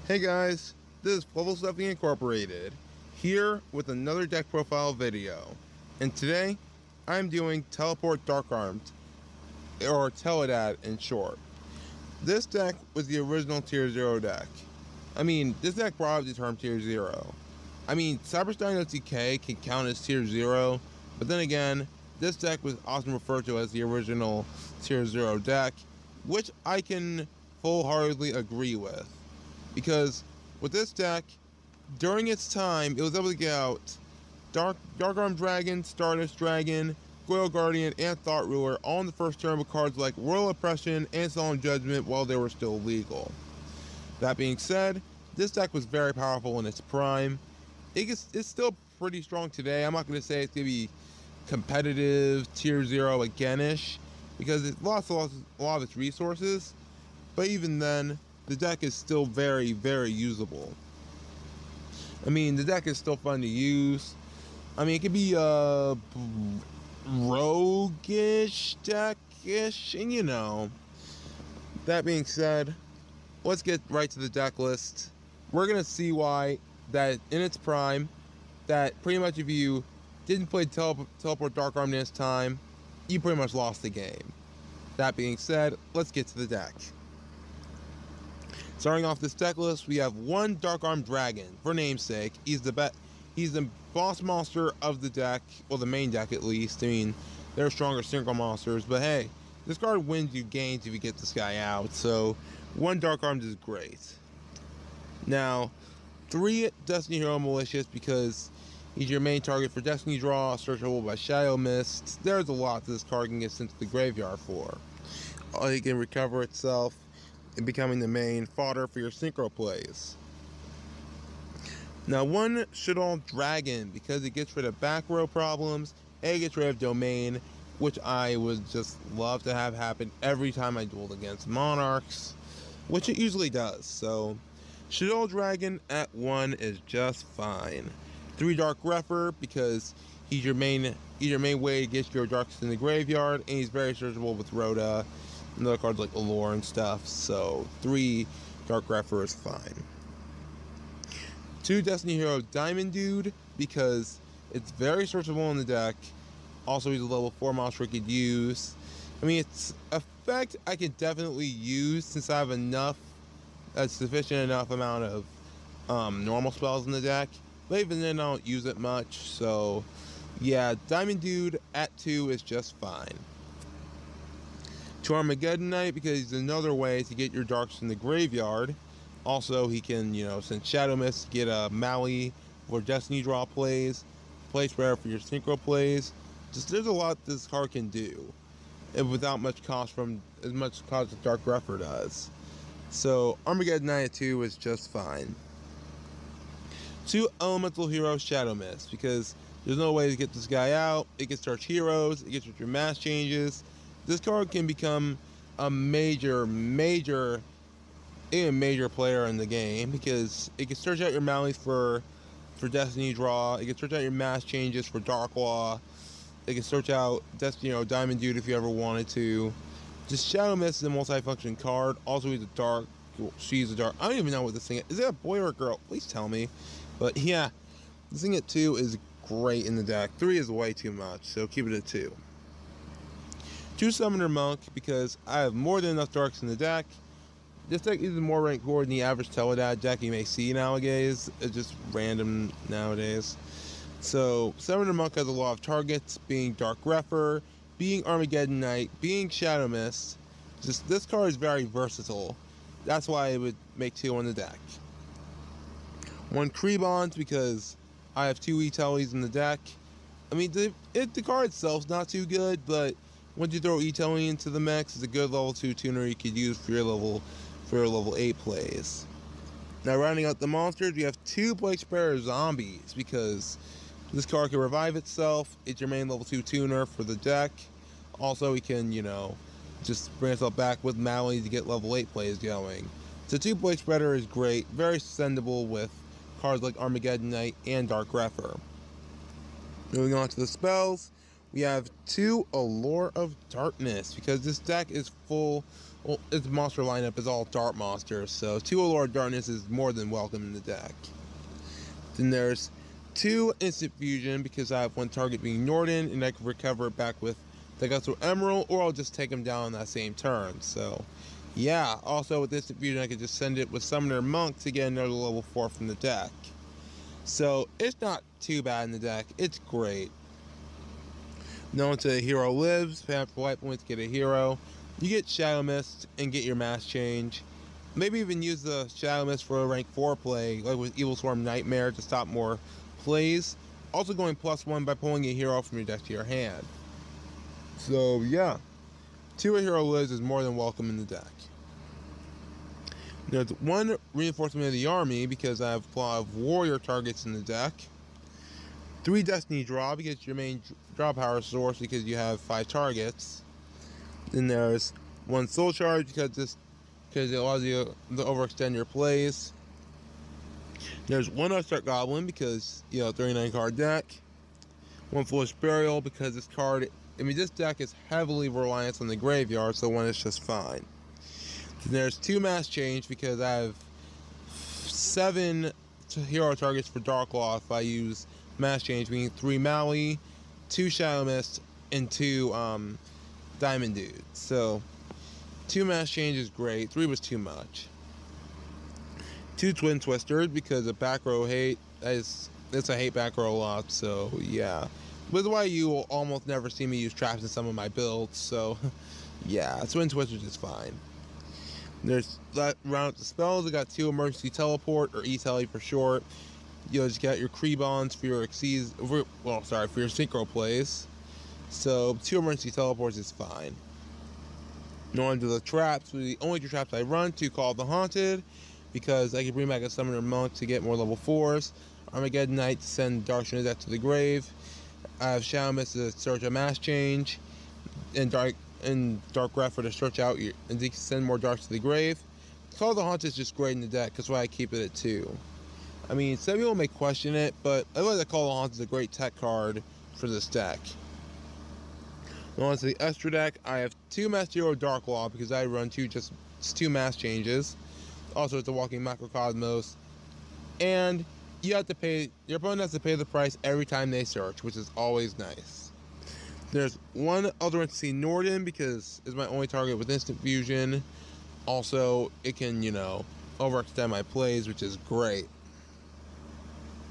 Hey guys, this is Fluffal Incorporated, here with another deck profile video. And today, I'm doing Teleport Dark Armed, or TeleDAD in short. This deck was the original Tier 0 deck. This deck brought up the term Tier 0. Cyberstein OTK can count as Tier 0, but then again, this deck was often referred to as the original Tier 0 deck, which I can full-heartedly agree with. Because with this deck, during its time, it was able to get out Dark Armed Dragon, Stardust Dragon, Royal Guardian, and Thought Ruler all in the first turn with cards like Royal Oppression and Solemn Judgment while they were still legal. That being said, this deck was very powerful in its prime. It's still pretty strong today. I'm not going to say it's going to be competitive Tier 0 again-ish, because it lost a lot of its resources, but even then, the deck is still very, very usable. The deck is still fun to use. It could be a roguish deck-ish, and That being said, let's get right to the deck list. We're going to see why that in its prime, that pretty much if you didn't play Teleport Dark Armed in its time, you pretty much lost the game. That being said, let's get to the deck. Starting off this deck list, we have one Dark Armed Dragon, for namesake. He's the boss monster of the deck, well, the main deck at least. There are stronger single monsters, but hey, this card wins you games if you get this guy out, so one Dark Armed is great. Now, 3 Destiny Hero Malicious, because he's your main target for Destiny Draw, searchable by Shadow Mist. There's a lot this card can get sent to the graveyard for. It can recover itself and becoming the main fodder for your synchro plays. Now, one Shaddoll Dragon, because it gets rid of back row problems, and it gets rid of domain, which I would just love to have happen every time I dueled against Monarchs, which it usually does. So, Shaddoll Dragon at 1 is just fine. 3 Dark Grepher, because he's your main way to get your darks in the graveyard, and he's very searchable with Rhoda and other cards like Allure and stuff, so 3 Dark Grepher is fine. 2 Destiny Hero Diamond Dude, because it's very searchable in the deck. Also, he's a level 4 monster we could use. It's effect I could definitely use since I have a sufficient enough amount of normal spells in the deck. But even then, I don't use it much, so yeah, Diamond Dude at 2 is just fine. 2 Armageddon Knight, because he's another way to get your darks in the graveyard. Also, he can, send Shadow Mist to get a Mally for Destiny Draw plays, Place Rare for your Synchro plays. There's a lot this card can do, and without much cost as Dark Grepher does. So, Armageddon Knight at 2 is just fine. 2 Elemental Hero Shadow Mist, because there's no way to get this guy out. It can search heroes, it gets rid of your mass changes. This card can become a major player in the game, because it can search out your Mallies for Destiny Draw. It can search out your mass changes for Dark Law. It can search out Diamond Dude if you ever wanted to. Just Shadow Mist is a multi-function card. Also, she's a dark. I don't even know what this thing is. Is it a boy or a girl? Please tell me. But yeah, this thing at 2 is great in the deck. 3 is way too much, so keep it at 2. 2 Summoner Monk, because I have more than enough darks in the deck. This deck is more ranked core than the average TeleDAD deck you may see nowadays. It's just random nowadays. So, Summoner Monk has a lot of targets, being Dark Grepher, being Armageddon Knight, being Shadow Mist. This card is very versatile. That's why I would make 2 on the deck. 1 Krebons, because I have 2 E-Tellies in the deck. The card itself's not too good, but once you throw E-Telly into the mix, it's a good level 2 tuner you could use for your level 8 plays. Now, rounding out the monsters, we have 2 Blade Spreader Zombies, because this card can revive itself. It's your main level 2 tuner for the deck. Also, we can, just bring itself back with Mally to get level 8 plays going. So 2 Blade Spreader is great, very sendable with cards like Armageddon Knight and Dark Grepher. Moving on to the spells, we have 2 Allure of Darkness, because this deck is full, well, its monster lineup is all Dark monsters, so 2 Allure of Darkness is more than welcome in the deck. Then there's 2 Instant Fusion, because I have 1 target being Norden, and I can recover it back with the Gutsural Emerald, or I'll just take him down on that same turn. So, yeah. Also, with Instant Fusion, I can just send it with Summoner Monk to get another level 4 from the deck. So, it's not too bad in the deck. It's great. Now onto Hero Lives. Pay for white points, get a hero. You get Shadow Mist and get your Mass Change. Maybe even use the Shadow Mist for a rank 4 play, like with Evil Swarm Nightmare, to stop more plays. Also going +1 by pulling a hero from your deck to your hand. So, yeah. 2 Hero Lives is more than welcome in the deck. There's 1 Reinforcement of the Army, because I have a lot of warrior targets in the deck. 3 Destiny Draw, because your main draw power source, because you have 5 targets. Then there's 1 Soul Charge, because it allows you to overextend your plays. There's 1 Upstart Goblin, because, 39 card deck. 1 Foolish Burial, because this deck is heavily reliant on the graveyard, so 1 is just fine. Then there's 2 Mass Change, because I have 7 hero targets for Darklaw if I use Mass Change, meaning 3 Maui, 2 Shadow Mist, and 2 Diamond Dudes. So, 2 Mass Change is great. 3 was too much. 2 Twin Twisters, because of back row hate. It's a hate back row a lot, so yeah. With why you will almost never see me use traps in some of my builds, so yeah, Twin Twisters is fine. There's round up the spells. I got 2 Emergency Teleport, or E-Tele for short. You'll just get your Krebons for your for your synchro plays. So 2 Emergency Teleports is fine. Now onto the traps. The only 2 traps I run: 2 Call of the Haunted, because I can bring back a Summoner Monk to get more level 4s. Armageddon Knight to send Dark Trinidad to the grave. I have Shadow Mist to search a Mass Change, and Dark Grepher to search out and to send more darks to the grave. Call of the Haunted is just great in the deck, that's why I keep it at 2. I mean, some people may question it, but I feel like the Call of the Haunted is a great tech card for this deck. Now on to the extra deck, I have 2 Master Hero Darklaw, because I run 2 Mass Changes. Also, it's a walking Macrocosmos, and your opponent has to pay the price every time they search, which is always nice. There's 1 Elder Entity Norden, because it's my only target with Instant Fusion. Also, it can, overextend my plays, which is great.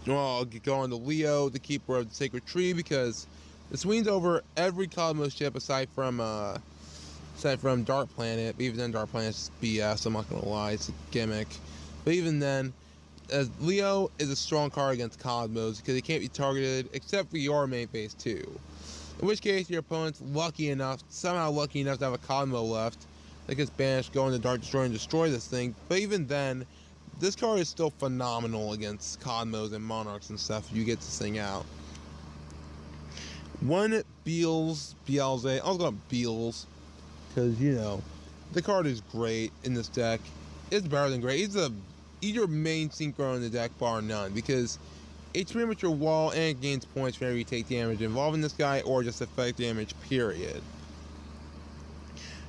Well, I'll go on to Leo, the Keeper of the Sacred Tree, because it swings over every Cosmos ship aside from Dark Planet. But even then, Dark Planet's BS, I'm not gonna lie, it's a gimmick. But even then, as Leo is a strong card against Cosmos, because it can't be targeted except for your main phase 2. In which case, your opponent's somehow lucky enough to have a Cosmo left that gets banished, go into Dark Destroyer and destroy this thing. But even then, this card is still phenomenal against Cosmos and Monarchs and stuff if you get this thing out. 1 Beelze, I'll go Beels, because, the card is great in this deck. It's better than great. He's your main synchro in the deck, bar none, because it's pretty much your wall, and it gains points whenever you take damage involving this guy, or just effect damage, period.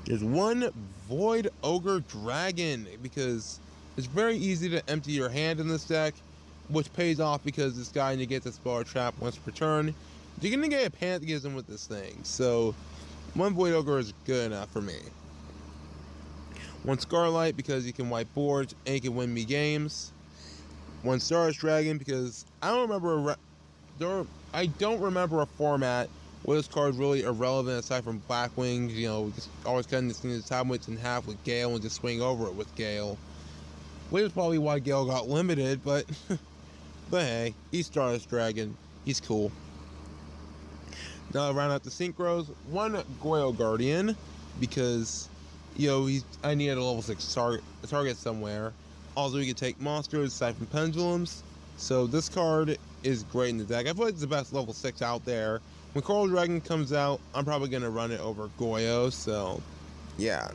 There's 1 Void Ogre Dragon, because it's very easy to empty your hand in this deck, which pays off because this guy negates a spell or trap once per turn. You're going to get a Pantheism with this thing, so 1 Void Ogre is good enough for me. 1 Scarlight, because you can wipe boards and you can win me games. 1 Stardust Dragon, because I don't remember a format where this card is really irrelevant aside from Blackwing. Just always cutting this thing to time width in half with Gale and just swing over it with Gale. Which is probably why Gale got limited, but hey, he's Stardust Dragon. He's cool. Now round out the synchros, 1 Goyle Guardian, because I needed a level 6 target somewhere. Also, you can take monsters aside from pendulums. So this card is great in the deck. I feel like it's the best level 6 out there. When Coral Dragon comes out, I'm probably going to run it over Goyo, so yeah.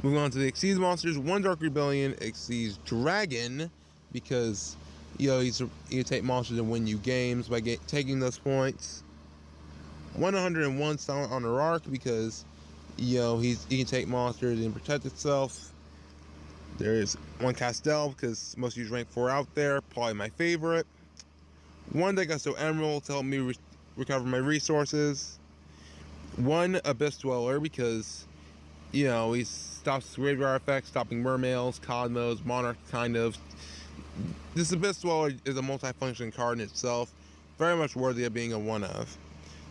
Moving on to the Xyz monsters, 1 Dark Rebellion Xyz Dragon, because you take monsters and win you games by taking those points. 101 Silent on the Arc because, you know, he can take monsters and protect itself. There's 1 Castell because most use rank 4 out there, probably my favorite. 1 Degusto Emerald to help me recover my resources. 1 Abyss Dweller because, you know, he stops graveyard effects, stopping mermails, cosmos, monarch kind of. This Abyss Dweller is a multi-function card in itself, very much worthy of being a 1 of.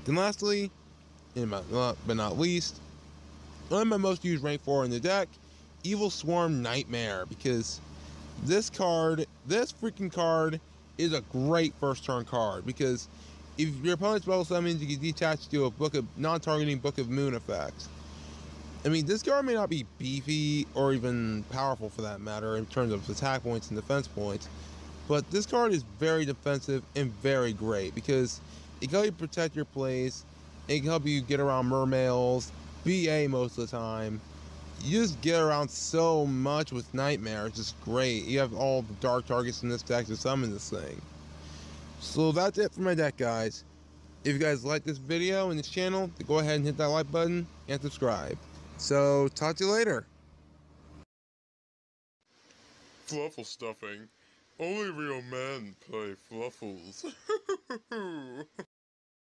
Then lastly, but not least, one of my most used rank 4 in the deck, Evil Swarm Nightmare, because this freaking card is a great first turn card, because if your opponent's spell summons, you can detach to a non-targeting Book of Moon effect. I mean, this card may not be beefy or even powerful for that matter in terms of attack points and defense points, but this card is very defensive and very great because it can help you protect your plays, it can help you get around mermails, BA most of the time. You just get around so much with Nightmare, it's just great. You have all the dark targets in this deck to summon this thing. So that's it for my deck, guys. If you guys like this video and this channel, go ahead and hit that like button and subscribe. So, talk to you later. Fluffal stuffing. Only real men play fluffals.